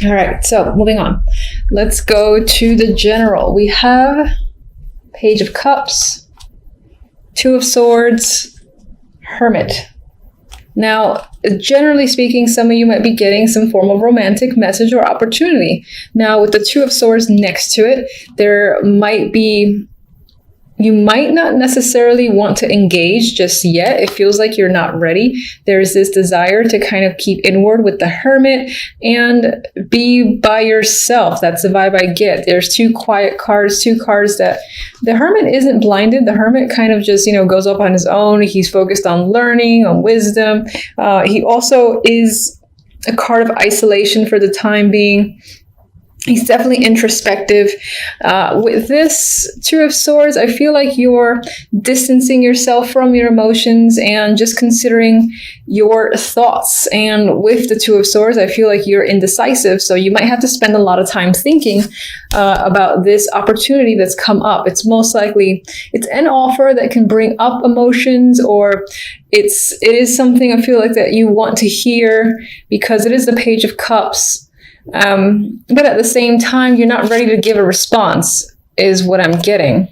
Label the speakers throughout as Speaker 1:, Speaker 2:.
Speaker 1: All right, so moving on. Let's go to the general. We have Page of Cups, Two of Swords, Hermit. Now, generally speaking, some of you might be getting some form of romantic message or opportunity. Now, with the Two of Swords next to it, you might not necessarily want to engage just yet. It feels like you're not ready. There's this desire to kind of keep inward with the Hermit and be by yourself. That's the vibe I get. There's two quiet cards, two cards that the Hermit isn't blinded. The Hermit kind of just, goes up on his own. He's focused on learning, on wisdom. He also is a card of isolation for the time being. He's definitely introspective. With this Two of Swords, I feel like you're distancing yourself from your emotions and just considering your thoughts. And with the Two of Swords, I feel like you're indecisive. So you might have to spend a lot of time thinking about this opportunity that's come up. It's most likely, it's an offer that can bring up emotions, or it is something I feel like that you want to hear because it is the Page of Cups. But at the same time, you're not ready to give a response, is what I'm getting.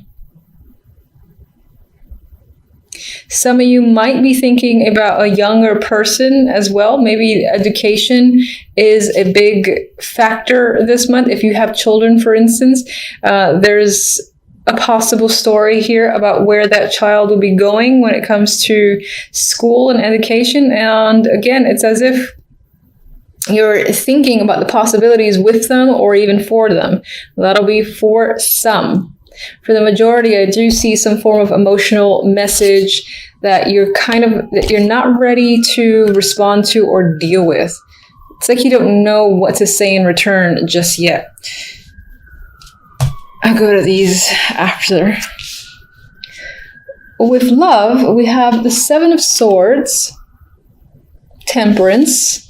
Speaker 1: Some of you might be thinking about a younger person as well. Maybe education is a big factor this month. If you have children, for instance, there's a possible story here about where that child will be going when it comes to school and education. And again, it's as if you're thinking about the possibilities with them or even for them. That'll be for some. For the majority, I do see some form of emotional message that you're not ready to respond to or deal with. It's like you don't know what to say in return just yet. I'll go to these after. With love, we have the Seven of Swords, Temperance,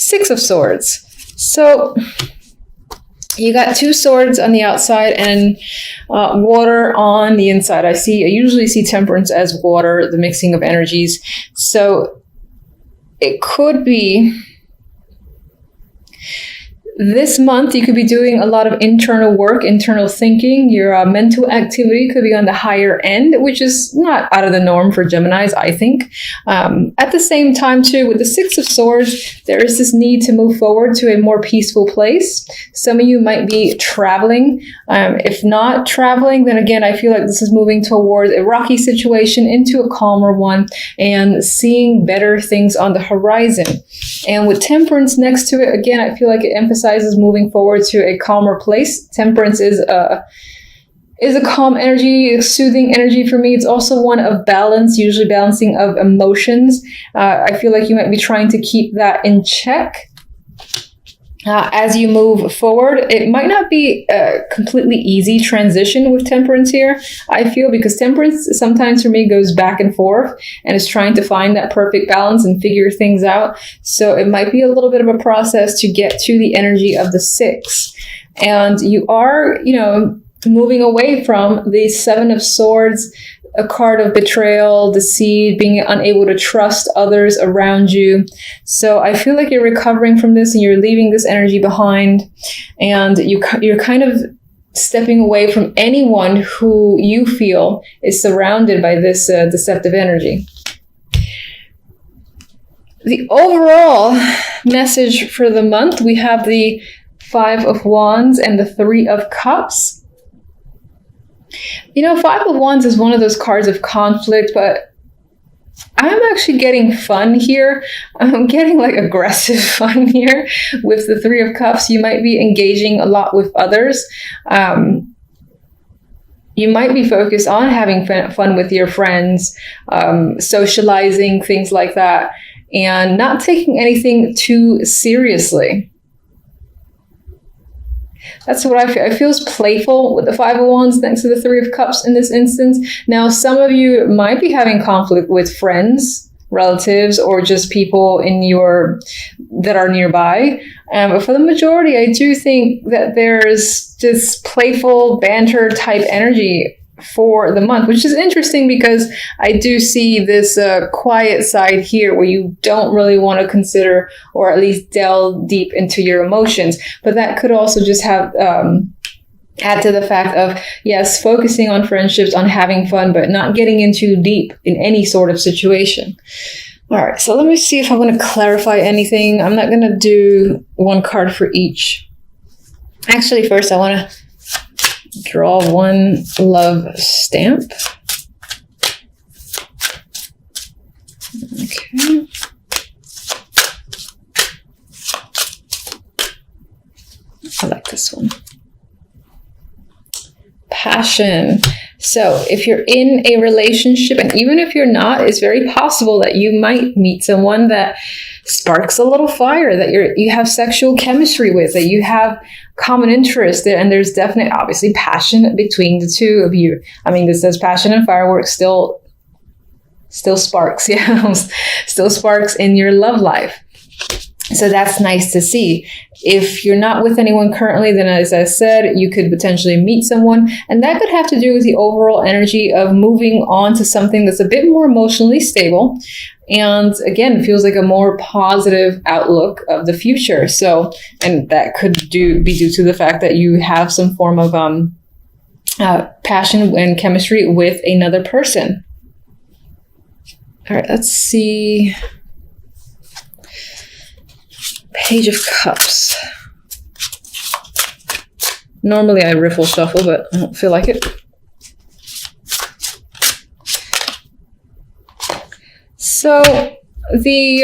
Speaker 1: Six of Swords. So you got two swords on the outside and water on the inside. I usually see Temperance as water, the mixing of energies. So it could be this month, you could be doing a lot of internal work, internal thinking. Your mental activity could be on the higher end, which is not out of the norm for Geminis, I think. At the same time, too, with the Six of Swords, there is this need to move forward to a more peaceful place. Some of you might be traveling. If not traveling, then again, I feel like this is moving towards a rocky situation into a calmer one and seeing better things on the horizon. And with Temperance next to it, again, I feel like it emphasizes moving forward to a calmer place. Temperance is a calm energy, a soothing energy for me. It's also one of balance, usually balancing of emotions. I feel like you might be trying to keep that in check. As you move forward, it might not be a completely easy transition with Temperance here, I feel, because Temperance sometimes for me goes back and forth and is trying to find that perfect balance and figure things out. So it might be a little bit of a process to get to the energy of the Six. And you are, moving away from the Seven of Swords, a card of betrayal, deceit, being unable to trust others around you. So I feel like you're recovering from this and you're leaving this energy behind, and you're kind of stepping away from anyone who you feel is surrounded by this deceptive energy. The overall message for the month, we have the Five of Wands and the Three of Cups. Five of Wands is one of those cards of conflict, but I'm actually getting fun here. I'm getting aggressive fun here. With the Three of Cups, you might be engaging a lot with others. You might be focused on having fun with your friends, socializing, things like that, and not taking anything too seriously. That's what I feel. It feels playful with the Five of Wands next to the Three of Cups in this instance. Now, some of you might be having conflict with friends, relatives, or just people that are nearby. But for the majority, I do think that there's this playful banter type energy for the month, which is interesting because I do see this quiet side here where you don't really want to consider or at least delve deep into your emotions. But that could also just have add to the fact of, yes, focusing on friendships, on having fun, but not getting in too deep in any sort of situation. All right, so let me see if I want to clarify anything. I'm not going to do one card for each. Actually, first I want to draw one love stamp. Okay. I like this one. Passion. So if you're in a relationship, and even if you're not, it's very possible that you might meet someone that sparks a little fire, that you have sexual chemistry with, that you have common interest there, and there's definitely, obviously, passion between the two of you. I mean, this says passion and fireworks still sparks, yeah, still sparks in your love life. So that's nice to see. If you're not with anyone currently, then as I said, you could potentially meet someone. And that could have to do with the overall energy of moving on to something that's a bit more emotionally stable. And again, feels like a more positive outlook of the future. So, and that could be due to the fact that you have some form of passion and chemistry with another person. All right, let's see. Page of Cups. Normally I riffle shuffle, but I don't feel like it. So the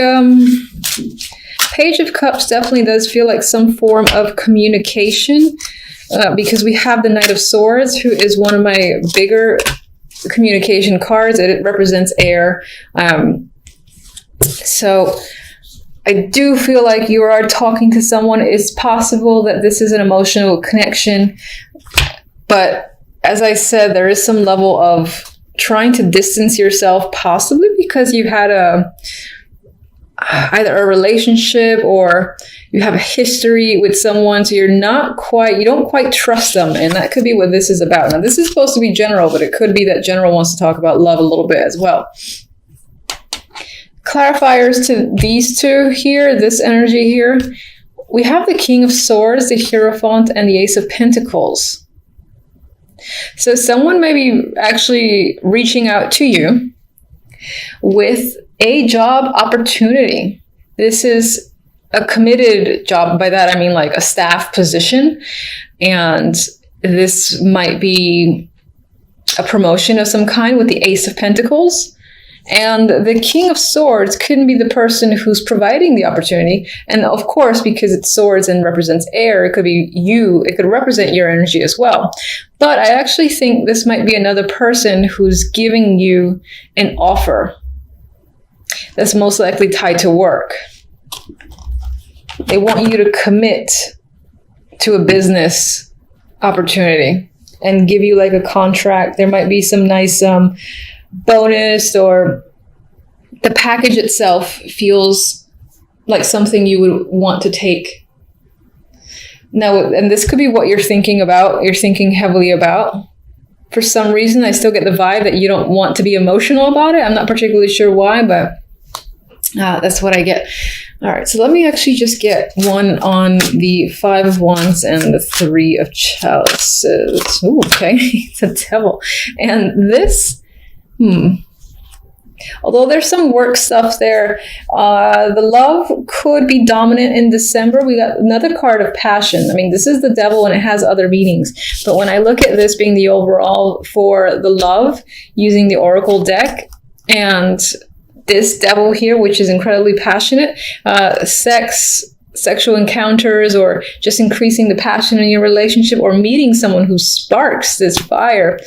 Speaker 1: Page of Cups definitely does feel like some form of communication because we have the Knight of Swords, who is one of my bigger communication cards. It represents air. So I do feel like you are talking to someone. It's possible that this is an emotional connection. But as I said, there is some level of trying to distance yourself, possibly because you had either a relationship or you have a history with someone. So you don't quite trust them. And that could be what this is about. Now, this is supposed to be general, but it could be that general wants to talk about love a little bit as well. Clarifiers to these two here, this energy here, we have the King of Swords, the Hierophant, and the Ace of Pentacles. So someone may be actually reaching out to you with a job opportunity. This is a committed job. By that, I mean like a staff position. And this might be a promotion of some kind with the Ace of Pentacles. And the King of Swords couldn't be the person who's providing the opportunity. And of course, because it's swords and represents air, it could be you. It could represent your energy as well. But I actually think this might be another person who's giving you an offer that's most likely tied to work. They want you to commit to a business opportunity and give you like a contract. There might be some nice bonus, or the package itself feels like something you would want to take. Now, and this could be what you're thinking about, you're thinking heavily about. For some reason, I still get the vibe that you don't want to be emotional about it. I'm not particularly sure why, but that's what I get. All right, so let me actually just get one on the Five of Wands and the Three of Chalices. Ooh, okay, it's a devil. And this, although there's some work stuff there, the love could be dominant in December. We got another card of passion. I mean, this is the devil and it has other meanings. But when I look at this being the overall for the love, using the Oracle deck, and this devil here, which is incredibly passionate, sexual encounters, or just increasing the passion in your relationship, or meeting someone who sparks this fire,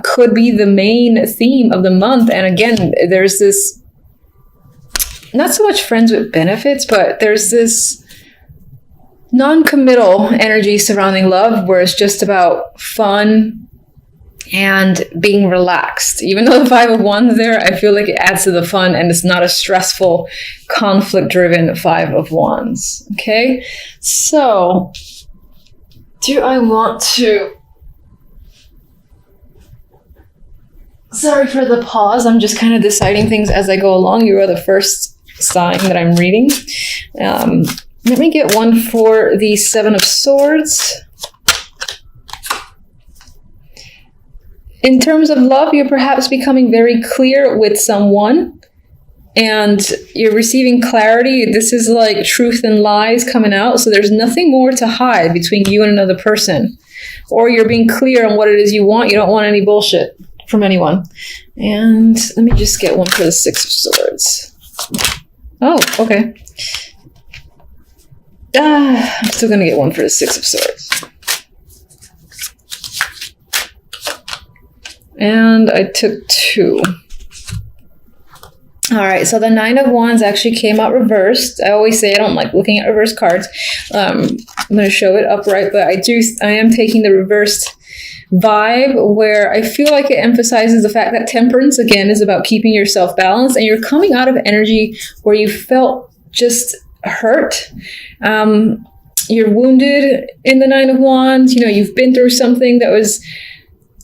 Speaker 1: could be the main theme of the month. And again, there's this, not so much friends with benefits, but there's this non-committal energy surrounding love where it's just about fun and being relaxed. Even though the Five of Wands there, I feel like it adds to the fun and it's not a stressful, conflict-driven Five of Wands. Okay, so do I want to Sorry for the pause. I'm just kind of deciding things as I go along. You are the first sign that I'm reading. Let me get one for the Seven of Swords. In terms of love, you're perhaps becoming very clear with someone and you're receiving clarity. This is like truth and lies coming out. So there's nothing more to hide between you and another person. Or you're being clear on what it is you want. You don't want any bullshit from anyone. And let me just get one for the Six of Swords. Oh, okay. I'm still going to get one for the Six of Swords. And I took two. All right, so the Nine of Wands actually came out reversed. I always say I don't like looking at reverse cards. I'm going to show it upright, but I am taking the reversed vibe where I feel like it emphasizes the fact that temperance, again, is about keeping yourself balanced, and you're coming out of energy where you felt just hurt. You're wounded in the Nine of Wands. You know, you've been through something that was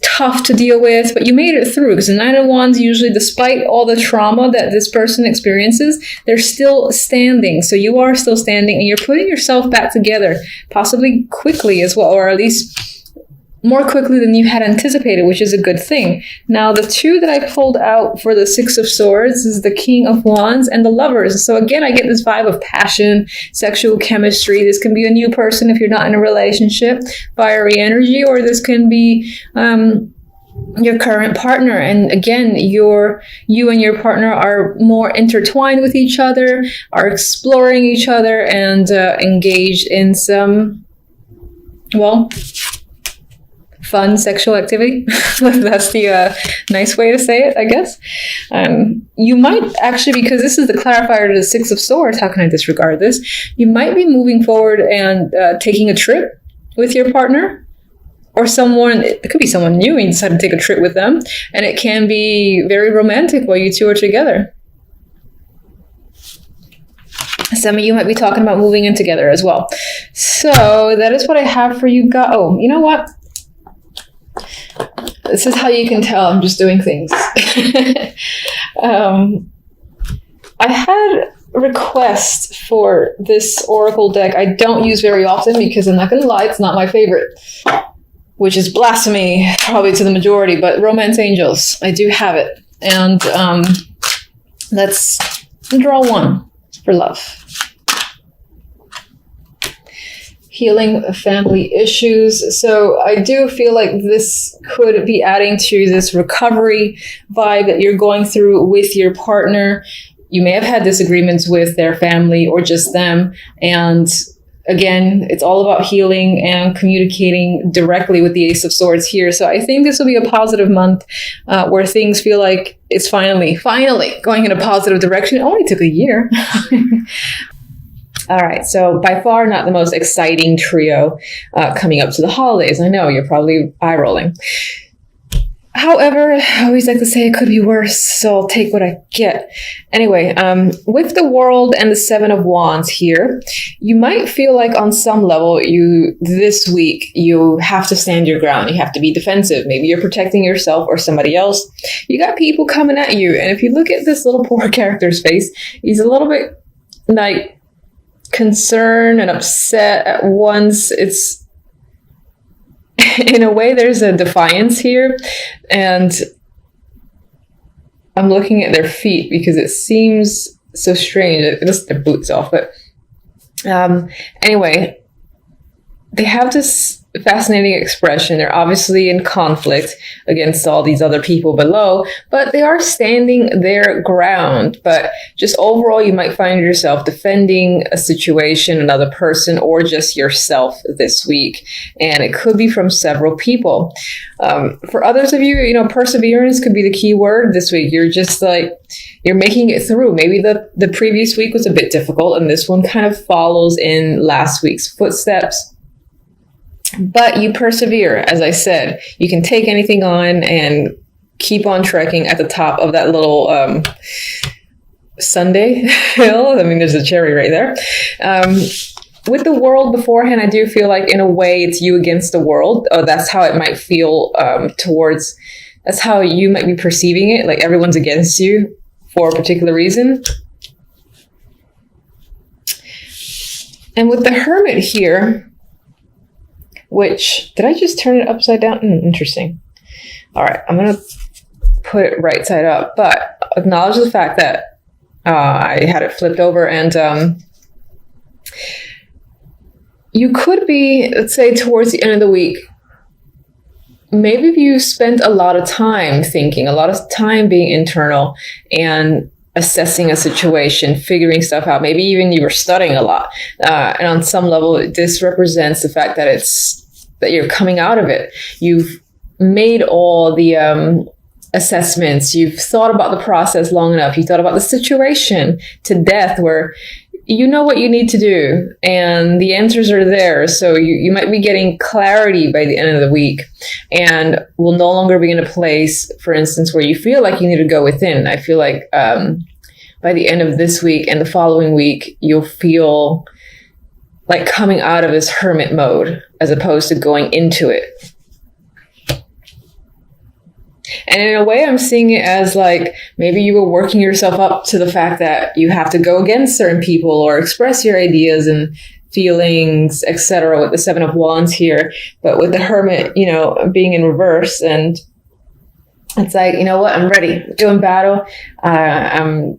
Speaker 1: tough to deal with, but you made it through, because the Nine of Wands usually, despite all the trauma that this person experiences, they're still standing. So you are still standing and you're putting yourself back together, possibly quickly as well, or at least more quickly than you had anticipated, which is a good thing. Now, the two that I pulled out for the Six of Swords is the King of Wands and the Lovers. So again, I get this vibe of passion, sexual chemistry. This can be a new person if you're not in a relationship, fiery energy, or this can be your current partner. And again, you and your partner are more intertwined with each other, are exploring each other, and engaged in some, well, fun sexual activity. That's the nice way to say it, I guess. You might actually, because this is the clarifier to the Six of Swords, how can I disregard this? You might be moving forward and taking a trip with your partner, or someone, it could be someone new and you decide to take a trip with them, and it can be very romantic while you two are together. Some of you might be talking about moving in together as well. So that is what I have for you guys. Oh, you know what? This is how you can tell I'm just doing things. I had a request for this oracle deck I don't use very often, because I'm not going to lie, it's not my favorite, which is blasphemy probably to the majority, but Romance Angels, I do have it. And let's draw one for love. Healing family issues. So I do feel like this could be adding to this recovery vibe that you're going through with your partner. You may have had disagreements with their family or just them. And again, it's all about healing and communicating directly with the Ace of Swords here. So I think this will be a positive month where things feel like it's finally going in a positive direction. It only took a year. All right, so by far not the most exciting trio coming up to the holidays. I know, you're probably eye-rolling. However, I always like to say it could be worse, so I'll take what I get. Anyway, with the World and the Seven of Wands here, you might feel like on some level this week you have to stand your ground. You have to be defensive. Maybe you're protecting yourself or somebody else. You got people coming at you, and if you look at this little poor character's face, he's a little bit like concerned and upset at once. It's, in a way, there's a defiance here, and I'm looking at their feet because it seems so strange. It looks their boots off, but anyway, they have this fascinating expression. They're obviously in conflict against all these other people below, but they are standing their ground. But just overall, you might find yourself defending a situation, another person, or just yourself this week. And it could be from several people. For others of you, perseverance could be the key word this week. You're just like, you're making it through. Maybe the previous week was a bit difficult, and this one kind of follows in last week's footsteps. But you persevere, as I said. You can take anything on and keep on trekking at the top of that little Sunday hill. I mean, there's a cherry right there. With the World beforehand, I do feel like, in a way, it's you against the world. Oh, that's how it might feel towards That's how you might be perceiving it. Like everyone's against you for a particular reason. And with the Hermit here, which, did I just turn it upside down? Interesting. All right, I'm going to put it right side up, but acknowledge the fact that I had it flipped over, and you could be, let's say, towards the end of the week, maybe you spent a lot of time thinking, a lot of time being internal and assessing a situation, figuring stuff out. Maybe even you were studying a lot. And on some level, this represents the fact that that you're coming out of it. You've made all the assessments. You've thought about the process long enough. You thought about the situation to death, where you know what you need to do and the answers are there. So you might be getting clarity by the end of the week, and will no longer be in a place, for instance, where you feel like you need to go within. I feel like by the end of this week and the following week, you'll feel like coming out of this hermit mode as opposed to going into it. And in a way, I'm seeing it as like maybe you were working yourself up to the fact that you have to go against certain people or express your ideas and feelings, etc. with the Seven of Wands here. But with the Hermit, you know, being in reverse, and it's like, you know what, I'm ready, doing battle. I'm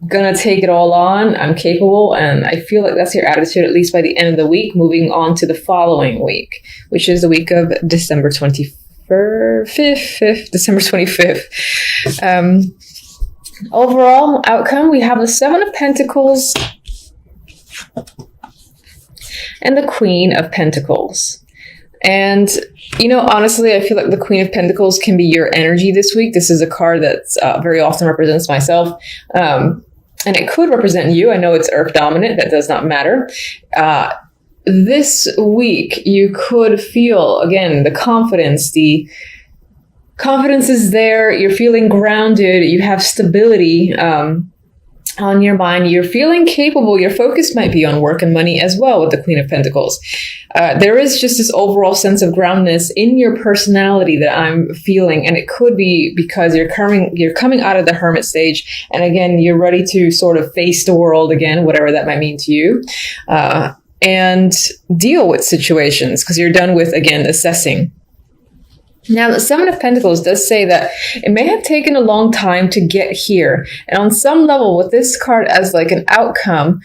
Speaker 1: gonna take it all on. I'm capable. And I feel like that's your attitude, at least by the end of the week, moving on to the following week, which is the week of December 25th. December 25th. Overall outcome, we have the Seven of Pentacles and the Queen of Pentacles. And, you know, honestly, I feel like the Queen of Pentacles can be your energy this week. This is a card that's very often represents myself. And it could represent you. I know it's Earth dominant. That does not matter. This week, you could feel, again, the confidence. The confidence is there. You're feeling grounded. You have stability on your mind. You're feeling capable. Your focus might be on work and money as well with the Queen of Pentacles. There is just this overall sense of groundedness in your personality that I'm feeling. And it could be because you're coming out of the Hermit stage. And again, you're ready to sort of face the world again, whatever that might mean to you. And deal with situations because you're done with, again, assessing. Now, the Seven of Pentacles does say that it may have taken a long time to get here. And on some level, with this card as like an outcome,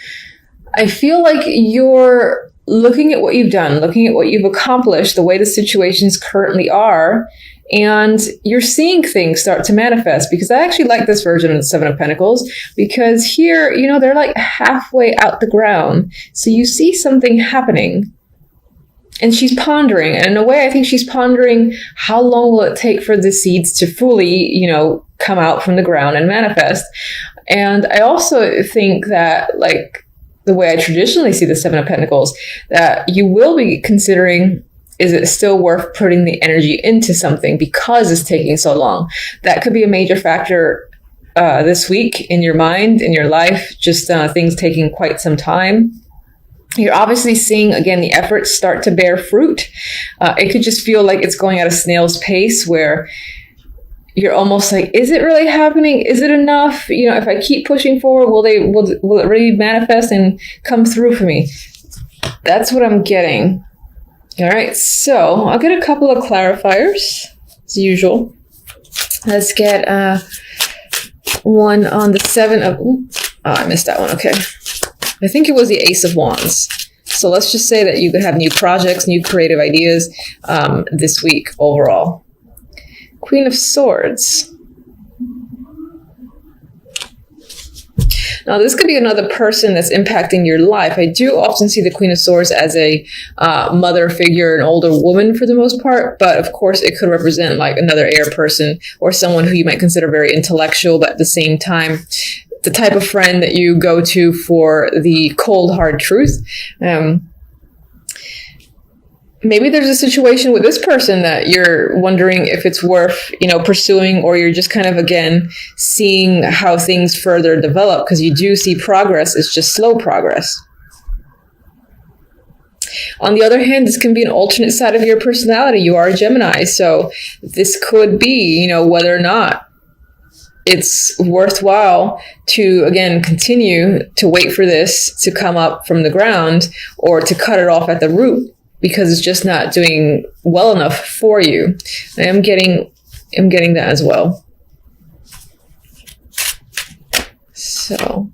Speaker 1: I feel like you're looking at what you've done, looking at what you've accomplished, the way the situations currently are, and you're seeing things start to manifest. Because I actually like this version of the Seven of Pentacles, because here, you know, they're like halfway out the ground. So you see something happening. And she's pondering. And in a way, I think she's pondering, how long will it take for the seeds to fully, you know, come out from the ground and manifest? And I also think that, like, the way I traditionally see the Seven of Pentacles, that you will be considering, is it still worth putting the energy into something because it's taking so long? That could be a major factor this week in your mind, in your life, just things taking quite some time. You're obviously seeing, again, the efforts start to bear fruit. It could just feel like it's going at a snail's pace, where you're almost like, is it really happening? Is it enough? You know, if I keep pushing forward, will it really manifest and come through for me? That's what I'm getting. All right, so I'll get a couple of clarifiers, as usual. Let's get one on the Seven of... Oh, I missed that one. Okay. I think it was the Ace of Wands. So let's just say that you could have new projects, new creative ideas this week overall. Queen of Swords. Now, this could be another person that's impacting your life. I do often see the Queen of Swords as a mother figure, an older woman for the most part. But of course, it could represent like another air person or someone who you might consider very intellectual, but at the same time, the type of friend that you go to for the cold, hard truth. Maybe there's a situation with this person that you're wondering if it's worth, you know, pursuing, or you're just kind of, again, seeing how things further develop, because you do see progress. It's just slow progress. On the other hand, this can be an alternate side of your personality. You are a Gemini, so this could be, you know, whether or not it's worthwhile to, again, continue to wait for this to come up from the ground or to cut it off at the root because it's just not doing well enough for you. I'm getting that as well. So,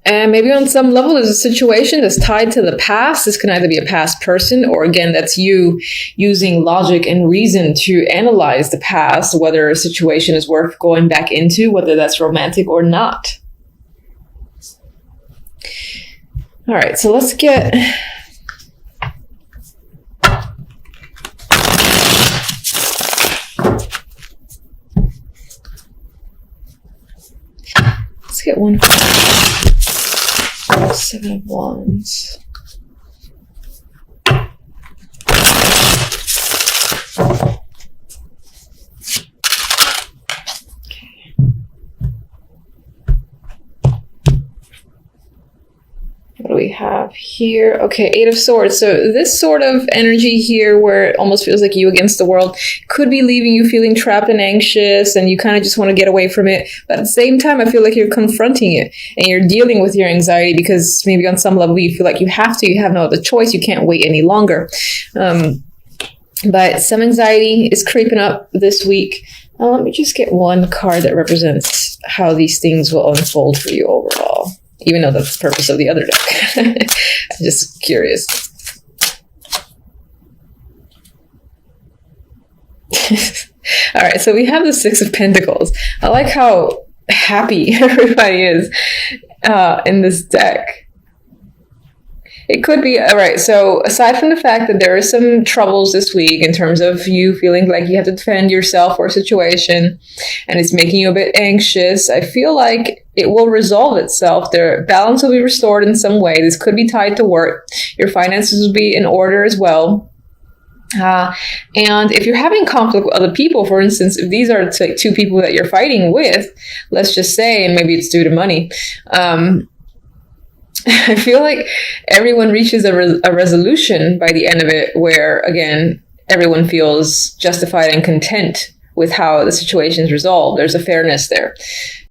Speaker 1: and maybe on some level, there's a situation that's tied to the past. This can either be a past person or, again, that's you using logic and reason to analyze the past, whether a situation is worth going back into, whether that's romantic or not. All right, so let's get... Let's get one. 7 of Wands. What do we have here? Okay, 8 of Swords. So this sort of energy here where it almost feels like you against the world could be leaving you feeling trapped and anxious and you kind of just want to get away from it. But at the same time, I feel like you're confronting it and you're dealing with your anxiety because maybe on some level you feel like you have to, you have no other choice, you can't wait any longer. But some anxiety is creeping up this week. Let me just get one card that represents how these things will unfold for you overall. Even though that's the purpose of the other deck. I'm just curious. All right, so we have the 6 of Pentacles. I like how happy everybody is in this deck. It could be, all right, so aside from the fact that there are some troubles this week in terms of you feeling like you have to defend yourself or a situation and it's making you a bit anxious, I feel like it will resolve itself. Their balance will be restored in some way. This could be tied to work. Your finances will be in order as well. And if you're having conflict with other people, for instance, if these are like 2 people that you're fighting with, let's just say, and maybe it's due to money, I feel like everyone reaches a resolution by the end of it where, again, everyone feels justified and content with how the situation is resolved. There's a fairness there.